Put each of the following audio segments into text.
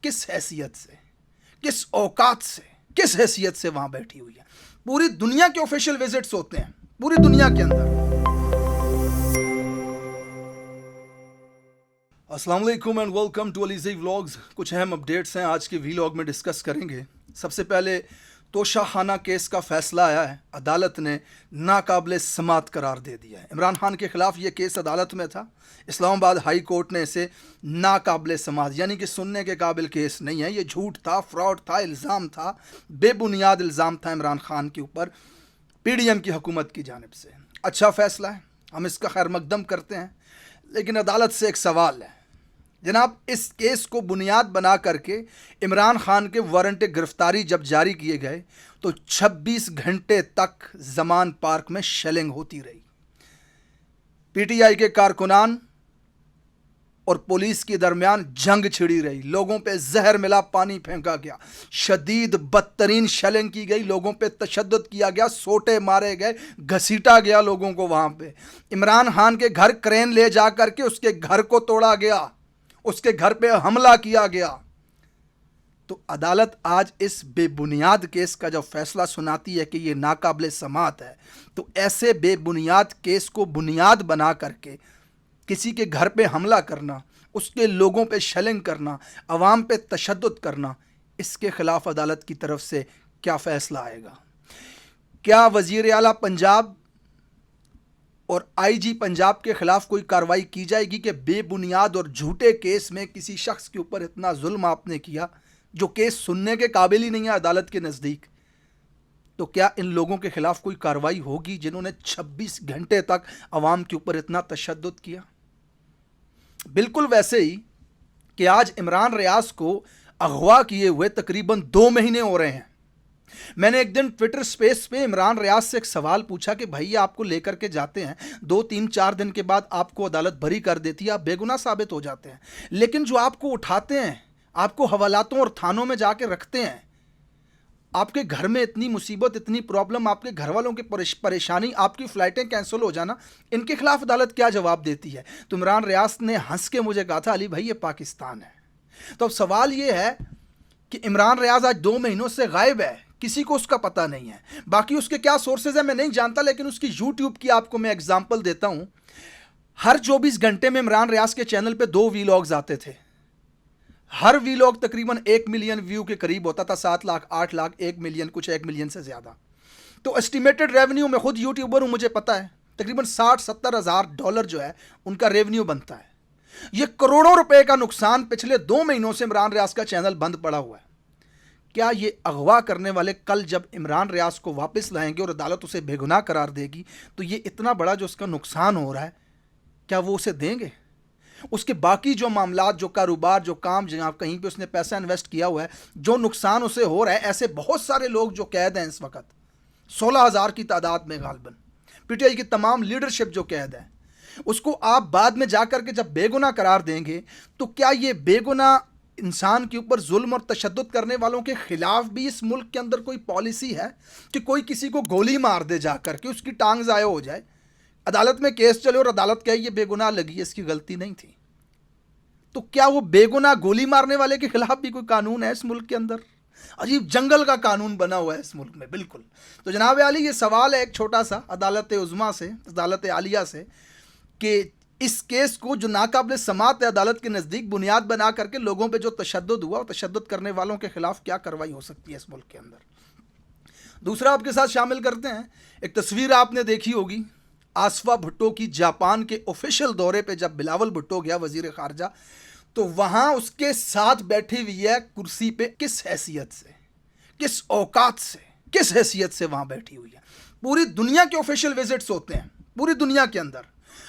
किस हैसियत से, किस औकात से, किस हैसियत से वहां बैठी हुई है। पूरी दुनिया के ऑफिशियल विजिट्स होते हैं पूरी दुनिया के अंदर। अस्सलाम वालेकुम एंड वेलकम टू अलीज़ी व्लॉग्स। कुछ अहम अपडेट्स हैं आज के व्लॉग में डिस्कस करेंगे। सबसे पहले तोशाखाना केस का फैसला आया है, अदालत ने नाकाबिले समात करार दे दिया है। इमरान खान के खिलाफ ये केस अदालत में था, इस्लामाबाद हाई कोर्ट ने इसे नाकाबिले समात यानी कि सुनने के काबिल केस नहीं है। ये झूठ था, फ्रॉड था, इल्ज़ाम था, बेबुनियाद इल्ज़ाम था इमरान खान के ऊपर पीडीएम की हुकूमत की जानिब से। अच्छा फैसला है, हम इसका खैर मकदम करते हैं, लेकिन अदालत से एक सवाल है जनाब। इस केस को बुनियाद बना करके इमरान खान के वारंट गिरफ्तारी जब जारी किए गए तो 26 घंटे तक जमान पार्क में शेलिंग होती रही। पीटीआई के कारकुनान और पुलिस के दरमियान जंग छिड़ी रही, लोगों पे जहर मिला पानी फेंका गया, शदीद बदतरीन शेलिंग की गई, लोगों पे तशद्दुद किया गया, सोटे मारे गए, घसीटा गया लोगों को। वहां पे इमरान खान के घर क्रेन ले जा करके उसके घर को तोड़ा गया, उसके घर पे हमला किया गया। तो अदालत आज इस बेबुनियाद केस का जब फैसला सुनाती है कि ये नाकाबिले समात है, तो ऐसे बेबुनियाद केस को बुनियाद बना करके किसी के घर पे हमला करना, उसके लोगों पे शेलिंग करना, अवाम पे तशद्दुद करना, इसके खिलाफ अदालत की तरफ से क्या फैसला आएगा? क्या वजीर आला पंजाब और आईजी पंजाब के खिलाफ कोई कार्रवाई की जाएगी कि बेबुनियाद और झूठे केस में किसी शख्स के ऊपर इतना जुल्म आपने किया जो केस सुनने के काबिल ही नहीं है अदालत के नज़दीक? तो क्या इन लोगों के खिलाफ कोई कार्रवाई होगी जिन्होंने 26 घंटे तक अवाम के ऊपर इतना तशद्दुद किया? बिल्कुल वैसे ही कि आज इमरान रियाज को अगवा किए हुए तकरीबन 2 महीने हो रहे हैं। मैंने एक दिन ट्विटर स्पेस पे इमरान रियाज से एक सवाल पूछा कि भाई आपको लेकर के जाते हैं, 2, 3, 4 दिन के बाद आपको अदालत बरी कर देती है, आप बेगुनाह साबित हो जाते हैं, लेकिन जो आपको उठाते हैं, आपको हवालातों और थानों में जाके रखते हैं, आपके घर में इतनी मुसीबत, इतनी प्रॉब्लम, आपके घर वालों की परेशानी, आपकी फ़्लाइटें कैंसिल हो जाना, इनके खिलाफ अदालत क्या जवाब देती है? तो इमरान रियाज ने हंस के मुझे कहा था, अली भाई ये पाकिस्तान है। तो अब सवाल ये है कि इमरान रियाज आज 2 महीनों से गायब है, किसी को उसका पता नहीं है। बाकी उसके क्या सोर्सेज हैं मैं नहीं जानता, लेकिन उसकी यूट्यूब की आपको मैं एग्जांपल देता हूं। हर 24 घंटे में इमरान रियाज के चैनल पे 2 वीलॉग्स आते थे। हर वीलॉग तकरीबन 1 मिलियन व्यू के करीब होता था, 7 लाख, 8 लाख, 1 मिलियन, कुछ 1 मिलियन से ज़्यादा। तो एस्टिमेटेड रेवेन्यू, मैं खुद यूट्यूबर हूं, मुझे पता है, तकरीबन 60-70 हज़ार डॉलर जो है उनका रेवेन्यू बनता है। यह करोड़ों रुपए का नुकसान पिछले 2 महीनों से इमरान रियाज का चैनल बंद पड़ा हुआ है। क्या ये अगवा करने वाले कल जब इमरान रियाज को वापस लाएंगे और अदालत उसे बेगुनाह करार देगी, तो ये इतना बड़ा जो उसका नुकसान हो रहा है, क्या वो उसे देंगे? उसके बाकी जो मामलात, जो कारोबार, जो काम, जहाँ कहीं पे उसने पैसा इन्वेस्ट किया हुआ है, जो नुकसान उसे हो रहा है, ऐसे बहुत सारे लोग जो कैद हैं इस वक्त, 16,000 की तादाद में गालबन, पीटीआई की तमाम लीडरशिप जो कैद है, उसको आप बाद में जाकर के जब बेगुनाह करार देंगे, तो क्या ये बेगुनाह इंसान के ऊपर जुल्म और तशद्दुद करने वालों के खिलाफ भी इस मुल्क के अंदर कोई पॉलिसी है कि कोई किसी को गोली मार दे जाकर के, उसकी टांग ज़ाया हो जाए, अदालत में केस चले और अदालत कहे ये बेगुनाह लगी, इसकी गलती नहीं थी? तो क्या वो बेगुनाह गोली मारने वाले के खिलाफ भी कोई कानून है इस मुल्क के अंदर? अजीब जंगल का कानून बना हुआ है इस मुल्क में, बिल्कुल। तो जनाब आली, ये सवाल है एक छोटा सा अदालत उज़्मा से, अदालत आलिया से, कि इस केस को जो नाकाबिले समात है अदालत के नज़दीक, बुनियाद बना करके लोगों पे जो तशद्दुद हुआ और तशद्दुद करने वालों के खिलाफ क्या कार्रवाई हो सकती है इस मुल्क के अंदर। दूसरा आपके साथ शामिल करते हैं, एक तस्वीर आपने देखी होगी आसफा भुट्टो की, जापान के ऑफिशियल दौरे पे जब बिलावल भुट्टो गया वजीर खारजा, तो वहाँ उसके साथ बैठी हुई है कुर्सी पे, किस हैसियत से, किस औकात से, किस हैसियत से वहाँ बैठी हुई है। पूरी दुनिया के ऑफिशियल विजिट्स होते हैं पूरी दुनिया के अंदर,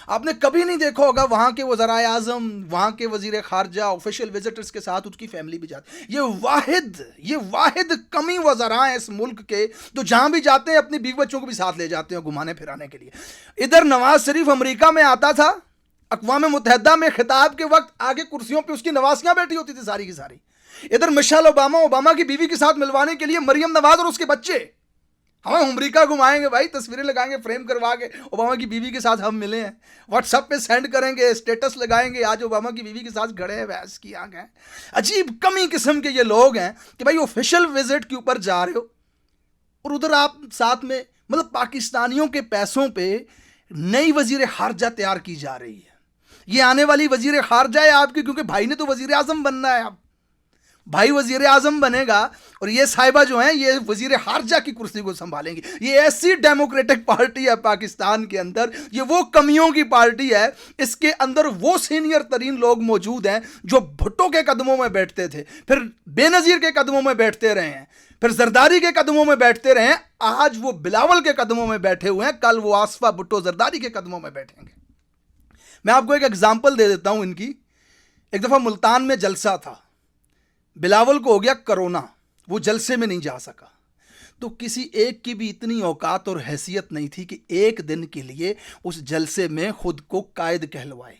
आपने कभी नहीं देखा होगा वहाँ के वज़राए आज़म, वहाँ के वज़ीर ख़ारजा ऑफिशियल विजिटर्स के साथ उसकी फैमिली भी जाती। ये वाहिद कमी वज़रा हैं इस मुल्क के, तो जहाँ भी जाते हैं अपनी बीवी बच्चों को भी साथ ले जाते हैं घुमाने फिराने के लिए। इधर नवाज शरीफ अमेरिका में आता था, अक़वाम मुत्तहिदा में खिताब के वक्त आगे कुर्सियों पर उसकी नवासियाँ बैठी होती थी सारी की सारी। इधर मिशेल ओबामा की बीवी के साथ मिलवाने के लिए मरियम नवाज और उसके बच्चे हमें अमेरिका घुमाएंगे भाई, तस्वीरें लगाएंगे फ्रेम करवा के, ओबामा की बीवी के साथ हम मिले हैं, व्हाट्सएप पे सेंड करेंगे, स्टेटस लगाएंगे, आज ओबामा की बीवी के साथ खड़े हैं, बहस की आंख है। अजीब कमी किस्म के ये लोग हैं कि भाई ऑफिशियल विजिट के ऊपर जा रहे हो और उधर आप साथ में, मतलब पाकिस्तानियों के पैसों पे नई वजीर खारजा तैयार की जा रही है। ये आने वाली वजीर खारजा है आपकी, क्योंकि भाई ने तो वजीर आजम बनना है। अब भाई वजीर आजम बनेगा और ये साहिबा जो हैं ये वजीर खारजा की कुर्सी को संभालेंगी। ये ऐसी डेमोक्रेटिक पार्टी है पाकिस्तान के अंदर, ये वो कमियों की पार्टी है, इसके अंदर वो सीनियर तरीन लोग मौजूद हैं जो भुट्टो के कदमों में बैठते थे, फिर बेनज़ीर के कदमों में बैठते रहे हैं, फिर जरदारी के कदमों में बैठते रहे हैं, आज वो बिलावल के कदमों में बैठे हुए हैं, कल वो आसफा भुट्टो जरदारी के कदमों में बैठेंगे। मैं आपको एक एग्जाम्पल दे देता हूं इनकी। एक दफ़ा मुल्तान में जलसा था, बिलावल को हो गया कोरोना, वो जलसे में नहीं जा सका, तो किसी एक की भी इतनी औकात और हैसियत नहीं थी कि एक दिन के लिए उस जलसे में खुद को कायद कहलवाए।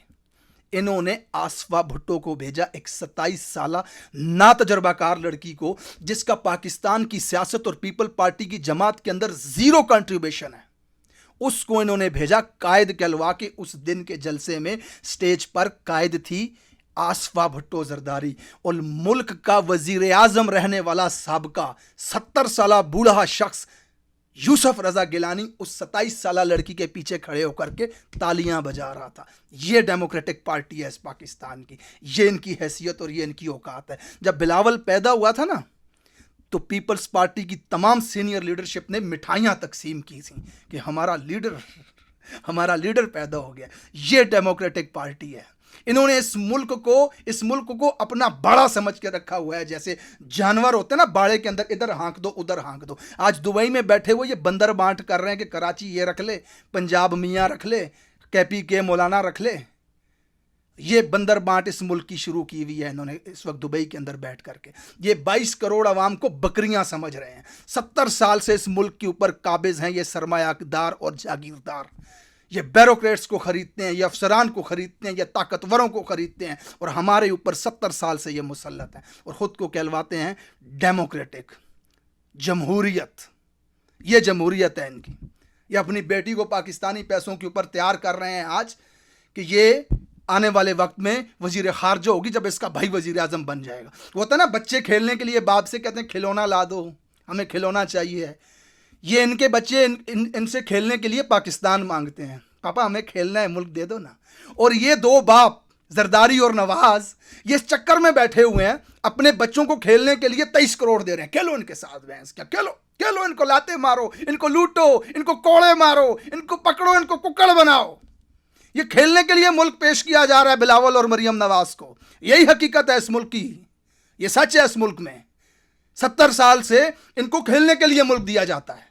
इन्होंने आसफा भुट्टो को भेजा, एक 27 साला ना तजर्बाकार लड़की को, जिसका पाकिस्तान की सियासत और पीपल पार्टी की जमात के अंदर जीरो कंट्रीब्यूशन है, उसको इन्होंने भेजा कायद कहलवा के। उस दिन के जलसे में स्टेज पर कायद थी आसफा भुट्टो जरदारी, और मुल्क का वजीर आजम रहने वाला साबका 70 साला बूढ़ा शख्स यूसुफ रजा गिलानी उस 27 साला लड़की के पीछे खड़े होकर के तालियां बजा रहा था। ये डेमोक्रेटिक पार्टी है इस पाकिस्तान की, ये इनकी हैसियत और ये इनकी औकात है। जब बिलावल पैदा हुआ था ना, तो पीपल्स पार्टी की तमाम सीनियर लीडरशिप ने मिठाइयां तकसीम की थी कि हमारा लीडर पैदा हो गया। ये डेमोक्रेटिक पार्टी है। इन्होंने इस मुल्क को अपना बाड़ा समझ के रखा हुआ है। जैसे जानवर होते हैं ना बाड़े के अंदर, इधर हाँक दो उधर हाँक दो। आज दुबई में बैठे हुए ये बंदर बांट कर रहे हैं कि कराची ये रख ले, पंजाब मियाँ रख ले, कैपी के मौलाना रख ले। ये बंदर बांट इस मुल्क की शुरू की हुई है इन्होंने इस वक्त दुबई के अंदर बैठ करके। ये 22 करोड़ अवाम को बकरियां समझ रहे हैं। 70 साल से इस मुल्क के ऊपर काबिज हैं ये सरमायादार और जागीरदार। ये ब्यूरोक्रेट्स को खरीदते हैं, ये अफसरान को खरीदते हैं, ये ताकतवरों को खरीदते हैं, और हमारे ऊपर 70 साल से ये मुसल्लत हैं और ख़ुद को कहलवाते हैं डेमोक्रेटिक, जमहूरियत। ये जमहूरियत है इनकी। ये अपनी बेटी को पाकिस्तानी पैसों के ऊपर तैयार कर रहे हैं आज कि ये आने वाले वक्त में वजीर खारजा होगी जब इसका भाई वजीर आजम बन जाएगा। वो होता है ना, बच्चे खेलने के लिए बाप से कहते हैं खिलौना ला दो, हमें खिलौना चाहिए। ये इनके बच्चे इनसे खेलने के लिए पाकिस्तान मांगते हैं, पापा हमें खेलना है, मुल्क दे दो ना। और ये दो बाप जरदारी और नवाज ये इस चक्कर में बैठे हुए हैं, अपने बच्चों को खेलने के लिए 23 करोड़ दे रहे हैं। खेलो इनके साथ भैंस क्या, खेलो इनको लाते मारो, इनको लूटो, इनको कोड़े मारो, इनको पकड़ो, इनको कुक्कड़ बनाओ। ये खेलने के लिए मुल्क पेश किया जा रहा है बिलावल और मरियम नवाज को। यही हकीकत है इस मुल्क की, ये सच है। इस मुल्क में 70 साल से इनको खेलने के लिए मुल्क दिया जाता है।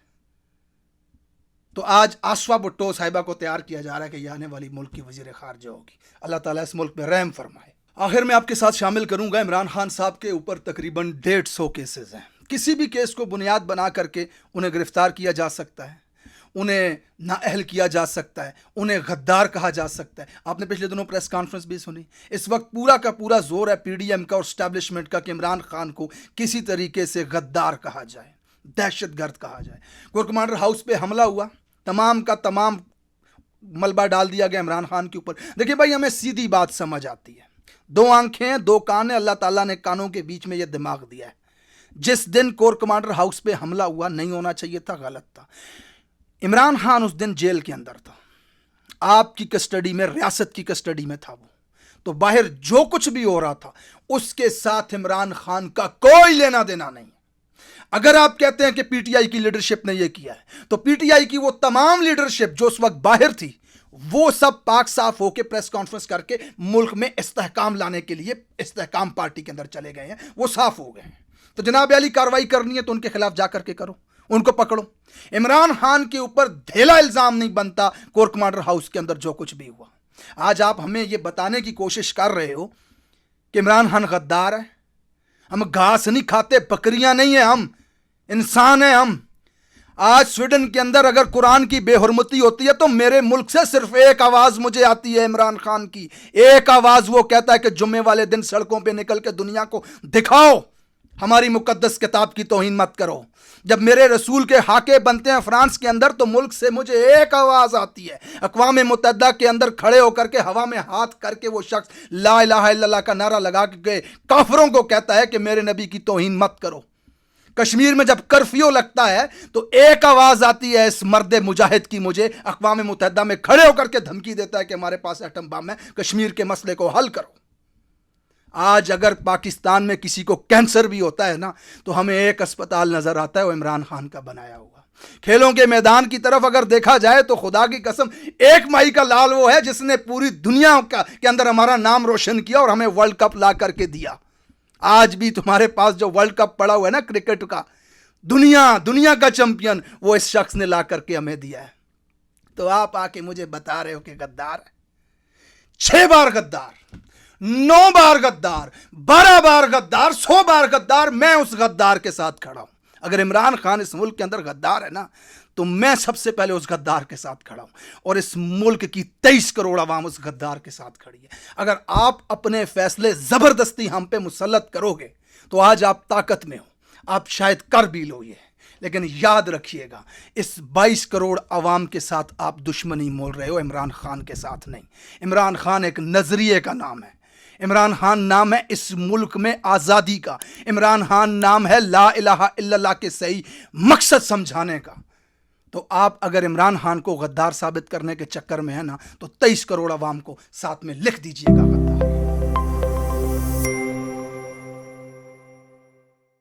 तो आज आसफा भुट्टो साहिबा को तैयार किया जा रहा है कि यह आने वाली मुल्क की वजीर खारजा होगी। अल्लाह ताला इस मुल्क में रहम फरमाए। आखिर में आपके साथ शामिल करूंगा, इमरान खान साहब के ऊपर तकरीबन 150 केसेस हैं। किसी भी केस को बुनियाद बना करके उन्हें गिरफ्तार किया जा सकता है, उन्हें नाअहल किया जा सकता है, उन्हें गद्दार कहा जा सकता है। आपने पिछले दिनों प्रेस कॉन्फ्रेंस भी सुनी। इस वक्त पूरा का पूरा जोर है पीडीएम का और स्टैब्लिशमेंट का कि इमरान खान को किसी तरीके से गद्दार कहा जाए, दहशतगर्द कहा जाए। कोर कमांडर हाउस पे हमला हुआ, तमाम का तमाम मलबा डाल दिया गया इमरान खान के ऊपर। देखिए भाई, हमें सीधी बात समझ आती है, 2 आंखें हैं 2 कान है, अल्लाह ताला ने कानों के बीच में यह दिमाग दिया है। जिस दिन कोर कमांडर हाउस पे हमला हुआ, नहीं होना चाहिए था, गलत था। इमरान खान उस दिन जेल के अंदर था, आपकी कस्टडी में, रियासत की कस्टडी में था वो। तो बाहर जो कुछ भी हो रहा था उसके साथ इमरान खान का कोई लेना देना नहीं। अगर आप कहते हैं कि पीटीआई की लीडरशिप ने यह किया है, तो पीटीआई की वो तमाम लीडरशिप जो उस वक्त बाहर थी, वो सब पाक साफ होकर प्रेस कॉन्फ्रेंस करके मुल्क में इस्तेहकाम लाने के लिए इस्तेहकाम पार्टी के अंदर चले गए हैं, वो साफ हो गए हैं। तो जनाब अली कार्रवाई करनी है तो उनके खिलाफ जाकर के करो, उनको पकड़ो। इमरान खान के ऊपर ढेला इल्जाम नहीं बनता कोर कमांडर हाउस के अंदर जो कुछ भी हुआ। आज आप हमें यह बताने की कोशिश कर रहे हो कि इमरान खान गद्दार है। हम घास नहीं खाते, बकरियां नहीं है, हम इंसान है। हम आज स्वीडन के अंदर अगर कुरान की बेहुरमती होती है तो मेरे मुल्क से सिर्फ एक आवाज मुझे आती है, इमरान खान की एक आवाज। वो कहता है कि जुम्मे वाले दिन सड़कों पे निकल के दुनिया को दिखाओ हमारी मुकद्दस किताब की तौहीन मत करो। जब मेरे रसूल के हाके बनते हैं फ्रांस के अंदर, तो मुल्क से मुझे एक आवाज़ आती है, अक़वाम मुत्तहिदा के अंदर खड़े होकर के हवा में हाथ करके वो शख्स ला इलाहा इल्लल्लाह का नारा लगा के काफिरों को कहता है कि मेरे नबी की तौहीन मत करो। कश्मीर में जब कर्फ्यू लगता है तो एक आवाज़ आती है इस मर्द मुजाहिद की, मुझे अक़वाम मुत्तहिदा में खड़े होकर के धमकी देता है कि हमारे पास एटम बम है, कश्मीर के मसले को हल करो। आज अगर पाकिस्तान में किसी को कैंसर भी होता है ना, तो हमें एक अस्पताल नजर आता है, वो इमरान खान का बनाया हुआ। खेलों के मैदान की तरफ अगर देखा जाए तो खुदा की कसम एक माई का लाल वो है जिसने पूरी दुनिया के अंदर हमारा नाम रोशन किया और हमें वर्ल्ड कप ला करके दिया। आज भी तुम्हारे पास जो वर्ल्ड कप पड़ा हुआ है ना क्रिकेट का, दुनिया का चैंपियन, वो इस शख्स ने ला करके हमें दिया है। तो आप आके मुझे बता रहे हो कि गद्दार है। 6 बार गद्दार, 9 बार गद्दार, 12 बार गद्दार, 100 बार गद्दार, मैं उस गद्दार के साथ खड़ा हूं। अगर इमरान खान इस मुल्क के अंदर गद्दार है ना, तो मैं सबसे पहले उस गद्दार के साथ खड़ा हूं, और इस मुल्क की 23 करोड़ आवाम उस गद्दार के साथ खड़ी है। अगर आप अपने फैसले जबरदस्ती हम पे मुसल्लत करोगे तो आज आप ताकत में हो, आप शायद कर भी लो ये, लेकिन याद रखिएगा इस 22 करोड़ आवाम के साथ आप दुश्मनी मोल रहे हो, इमरान खान के साथ नहीं। इमरान खान एक नजरिए का नाम है, इमरान खान नाम है इस मुल्क में आज़ादी का, इमरान खान नाम है ला इलाहा इल्लल्लाह के सही मकसद समझाने का। तो आप अगर इमरान खान को गद्दार साबित करने के चक्कर में है ना, तो 23 करोड़ आवाम को साथ में लिख दीजिएगा गद्दार।